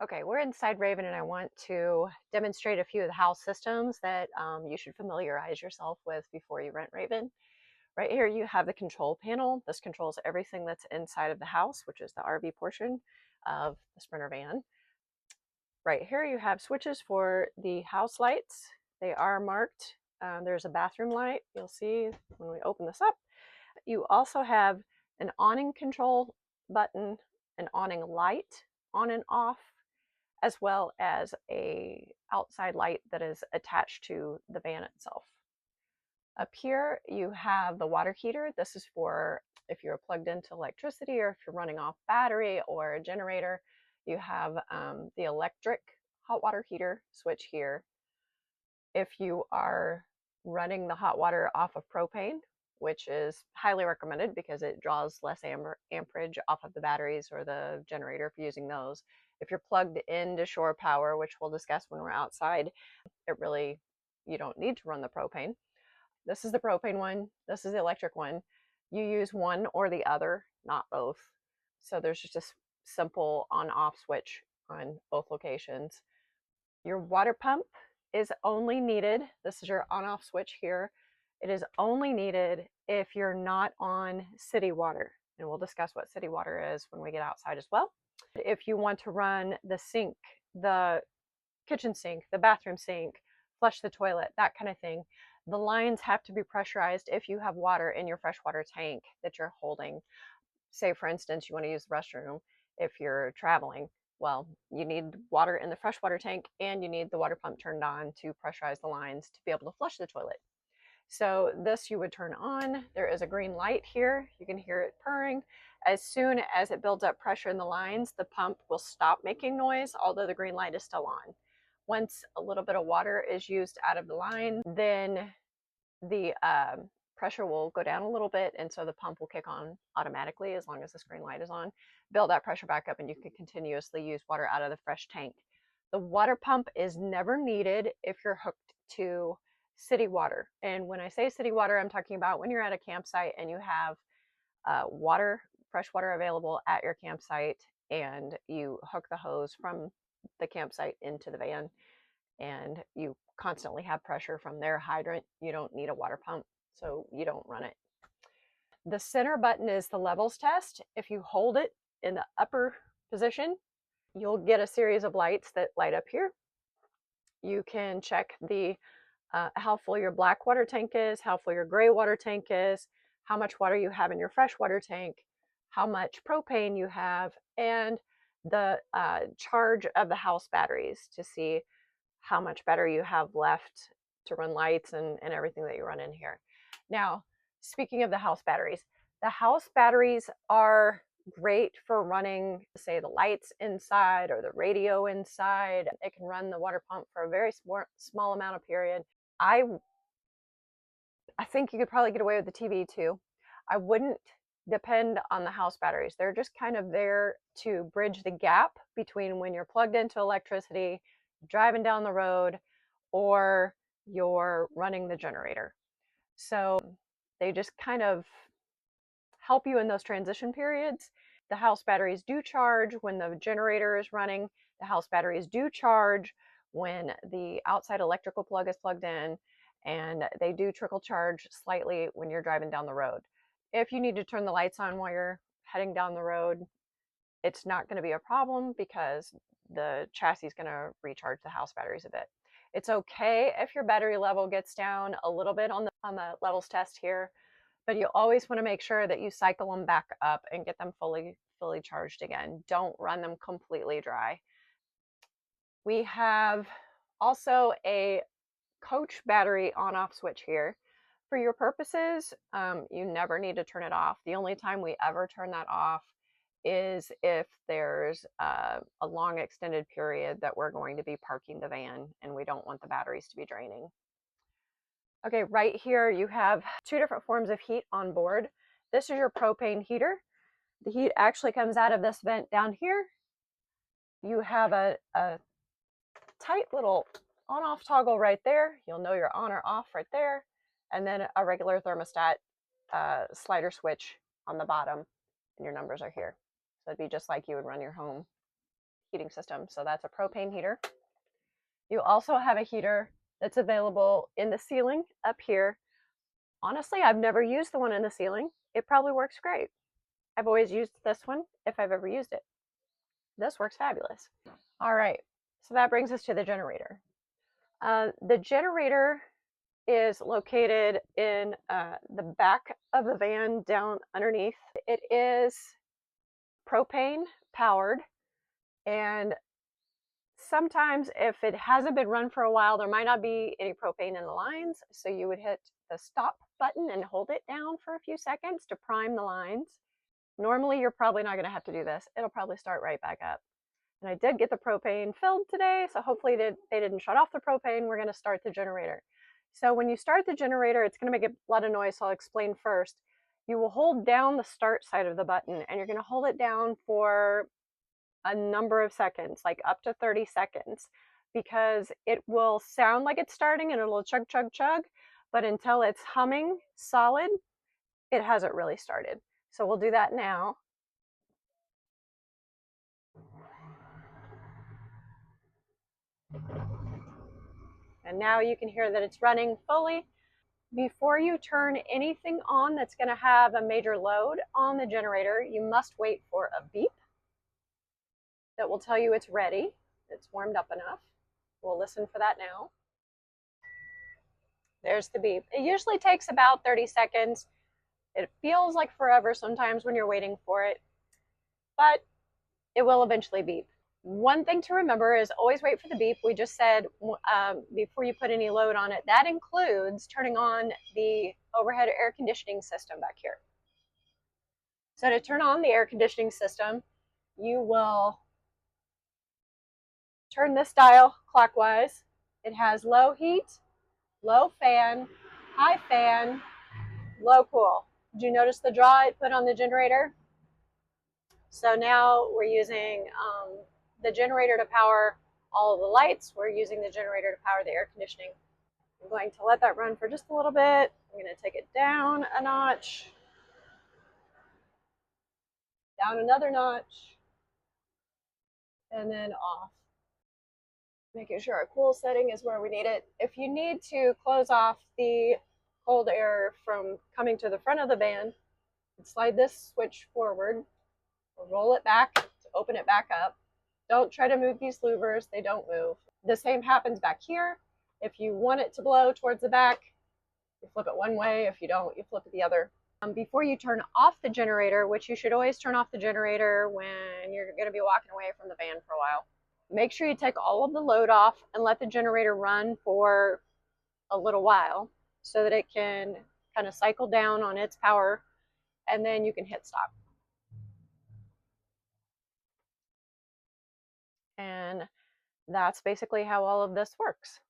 Okay, we're inside Raven and I want to demonstrate a few of the house systems that you should familiarize yourself with before you rent Raven. Right here you have the control panel. This controls everything that's inside of the house, which is the RV portion of the Sprinter van. Right here you have switches for the house lights. They are marked. There's a bathroom light, you'll see when we open this up. You also have an awning control button, an awning light on and off, as well as a outside light that is attached to the van itself. Up here you have the water heater. This is for if you're plugged into electricity or if you're running off battery or a generator. You have the electric hot water heater switch here. If you are running the hot water off of propane, which is highly recommended because it draws less amperage off of the batteries or the generator if you're using those. If you're plugged into shore power, which we'll discuss when we're outside, you don't need to run the propane. This is the propane one. This is the electric one. You use one or the other, not both. So there's just a simple on-off switch on both locations. Your water pump is only needed. This is your on-off switch here. It is only needed if you're not on city water. And we'll discuss what city water is when we get outside as well. If you want to run the sink, the kitchen sink, the bathroom sink, flush the toilet, that kind of thing, the lines have to be pressurized if you have water in your freshwater tank that you're holding. Say, for instance, you want to use the restroom if you're traveling. Well, you need water in the freshwater tank and you need the water pump turned on to pressurize the lines to be able to flush the toilet. So this you would turn on. There is a green light here. You can hear it purring. As soon as it builds up pressure in the lines, the pump will stop making noise, although the green light is still on. Once a little bit of water is used out of the line, then the pressure will go down a little bit, and so the pump will kick on automatically as long as this green light is on. Build that pressure back up and you can continuously use water out of the fresh tank. The water pump is never needed if you're hooked to city water. And when I say city water, I'm talking about when you're at a campsite and you have fresh water available at your campsite, and you hook the hose from the campsite into the van and you constantly have pressure from their hydrant. You don't need a water pump, so you don't run it. The center button is the levels test. If you hold it in the upper position, you'll get a series of lights that light up here. You can check the how full your black water tank is, how full your gray water tank is, how much water you have in your freshwater tank, how much propane you have, and the charge of the house batteries to see how much battery you have left to run lights and everything that you run in here. Now, speaking of the house batteries are great for running, say, the lights inside or the radio inside. It can run the water pump for a very small amount of period. I think you could probably get away with the TV too. I wouldn't depend on the house batteries. They're just kind of there to bridge the gap between when you're plugged into electricity, driving down the road, or you're running the generator. So they just kind of help you in those transition periods. The house batteries do charge when the generator is running. The house batteries do charge when the outside electrical plug is plugged in, and they do trickle charge slightly when you're driving down the road. If you need to turn the lights on while you're heading down the road, it's not going to be a problem because the chassis is going to recharge the house batteries a bit. It's okay if your battery level gets down a little bit on the levels test here, but you always want to make sure that you cycle them back up and get them fully charged again. Don't run them completely dry. We have also a coach battery on-off switch here. For your purposes, you never need to turn it off. The only time we ever turn that off is if there's a long extended period that we're going to be parking the van and we don't want the batteries to be draining. Okay, right here you have two different forms of heat on board. This is your propane heater. The heat actually comes out of this vent down here. You have a tight little on-off toggle right there. You'll know you're on or off right there. And then a regular thermostat slider switch on the bottom, and your numbers are here. So it'd be just like you would run your home heating system. So that's a propane heater. You also have a heater that's available in the ceiling up here. Honestly, I've never used the one in the ceiling. It probably works great. I've always used this one if I've ever used it. This works fabulous. All right, so that brings us to the generator. The generator is located in the back of the van down underneath. It is propane powered, and sometimes if it hasn't been run for a while, there might not be any propane in the lines, so you would hit the stop button and hold it down for a few seconds to prime the lines. Normally, you're probably not going to have to do this. It'll probably start right back up. And I did get the propane filled today, so hopefully they didn't shut off the propane. We're going to start the generator. So when you start the generator, it's going to make a lot of noise, so I'll explain first. You will hold down the start side of the button, and you're going to hold it down for a number of seconds, like up to 30 seconds, because it will sound like it's starting and it'll chug, chug, chug, but until it's humming solid, it hasn't really started. So we'll do that now. And now you can hear that it's running fully. Before you turn anything on that's going to have a major load on the generator, you must wait for a beep that will tell you it's ready, it's warmed up enough. We'll listen for that now. There's the beep. It usually takes about 30 seconds. It feels like forever sometimes when you're waiting for it, but it will eventually beep. One thing to remember is always wait for the beep. We just said before you put any load on it, that includes turning on the overhead air conditioning system back here. So to turn on the air conditioning system, you will turn this dial clockwise. It has low heat, low fan, high fan, low cool. Did you notice the draw it put on the generator? So now we're using the generator to power all of the lights. We're using the generator to power the air conditioning. I'm going to let that run for just a little bit. I'm going to take it down a notch, down another notch, and then off. Making sure our cool setting is where we need it. If you need to close off the cold air from coming to the front of the van, slide this switch forward, roll it back to open it back up. Don't try to move these louvers, they don't move. The same happens back here. If you want it to blow towards the back, you flip it one way. If you don't, you flip it the other. Before you turn off the generator, which you should always turn off the generator when you're going to be walking away from the van for a while, make sure you take all of the load off and let the generator run for a little while so that it can kind of cycle down on its power, and then you can hit stop. And that's basically how all of this works.